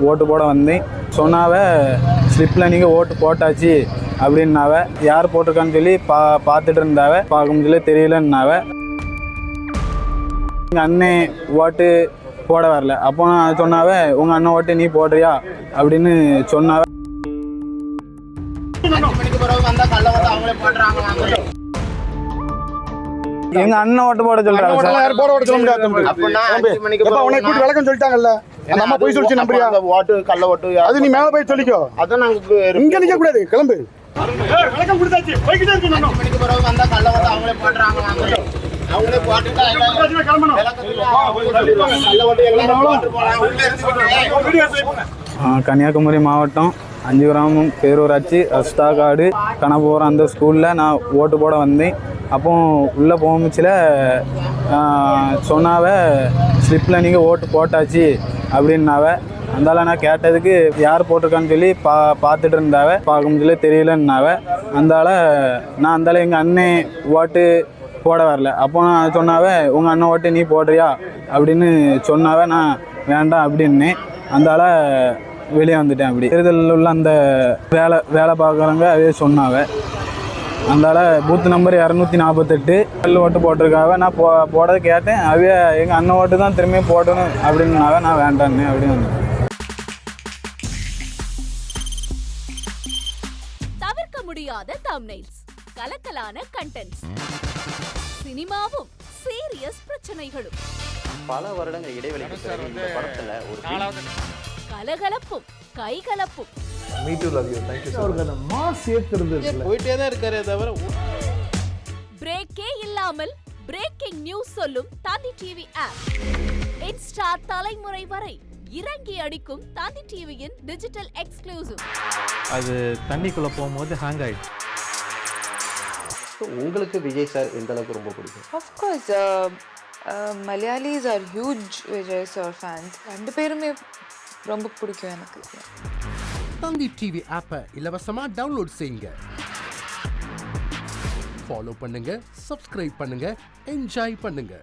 ஓட்டு போட வந்தேன். சொன்னாவ ஸ்லிப்பில் நீங்கள் ஓட்டு போட்டாச்சு அப்படின்னாவ. யார் போட்டிருக்கான்னு சொல்லி பார்த்துட்டு இருந்தாவ. பார்க்கும்போதுல தெரியலன்னாவ. எங்கள் அண்ணன் ஓட்டு போட வரல. அப்போ நான் சொன்னாவ உங்கள் அண்ணன் ஓட்டு நீ போடுறியா அப்படின்னு சொன்னாவ. எங்க அண்ணன் ஓட்டு போட சொல்றாங்க. விளக்கம் சொல்லிட்டாங்கல்ல. அந்த அம்மா போய் சொல்லிச்சு நம்புறியா? ஓட்டு கள்ள ஓட்டு அது நீ மேல போய் சொல்லிக்கோ. அதான் நாங்க இங்க நிக்க கூடாது, கிளம்பு. விளக்கம் கொடுத்தாச்சு, போய்கிட்டே இருக்கணும். 5 மணிக்கு பிறகு வந்தா கள்ள ஓட்டு அவங்களே போடுறாங்க. அவங்களே போட்டுட்டா கிளம்பணும். கள்ள ஓட்டு எல்லாரும் போட்டு போறாங்க. கன்னியாகுமரி மாவட்டம் 5 கிராமம் பேரூராட்சி அஸ்தாகாடு கணபுரம் அந்த ஸ்கூலில் நான் ஓட்டு போட வந்தேன். அப்போ உள்ளே போகும்போச்சில் சொன்னாவ ஸ்லிப்பில் நீங்கள் ஓட்டு போட்டாச்சு அப்படின்னாவ. அந்தால நான் கேட்டதுக்கு யார் போட்டிருக்கான்னு சொல்லி பார்த்துட்டு இருந்தாவ. பார்க்கும்போதுல தெரியலன்னாவ. அந்தால எங்கள் அண்ணன் ஓட்டு போட வரல. அப்போ நான் சொன்னாவ உங்கள் அண்ணன் ஓட்டு நீ போடுறியா அப்படின்னு சொன்னாவ. நான் வேண்டாம் அப்படின்னு அந்தால வெளியே வந்துட்டேன். அப்படி தேர்தலில் உள்ள அந்த வேலை பார்க்குறவங்க அதே சொன்னாவ. அதனால பூத் நம்பர் 248 ஓட்டு போட்டிருக்காவ. நான் போடதை கேட்டேன். அவைய எங்கள் அண்ணன் ஓட்டு தான் திரும்பியும் போடணும் அப்படின்னாவ. நான் வேண்டான்னு அப்படின்னு வந்தேன். தவிர்க்க முடியாத தம்ப்நெயில்ஸ், கலக்கலான கண்டென்ட்ஸ், சினிமாவும் சீரியஸ் பிரச்சனைகளும், பல வருடங்கள் இடைவெளிக்கு பிறகு இந்த படத்துல ஒரு கலகலப்பும் கைகலப்பும் போயிட்டே தான் இருக்காரே தவிர பிரேக்கே இல்லாமல் பிரேக்கிங் நியூஸ் சொல்லும் தந்தி டிவி ஆப். இன்ஸ்டா தலைமுறை வரை இறங்கி அடிக்கும் தந்தி டிவியின் டிஜிட்டல் எக்ஸ்க்ளூசிவ். அது தண்ணிக்குள்ள போகும்போது ஹேங் ஆயிடுச்சு. உங்களுக்கு விஜய் சார் எந்த அளவுக்கு ரொம்ப பிடிக்கும்? Of course, Malayalis are huge Vijay sir fans. ரெண்டு பேருமே ரொம்ப பிடிக்கும் எனக்கு. தந்தி டிவி ஆப்பை இலவசமா டவுன்லோட் செய்யுங்க. ஃபாலோ பண்ணுங்க, சப்ஸ்கிரைப் பண்ணுங்க, என்ஜாய் பண்ணுங்க.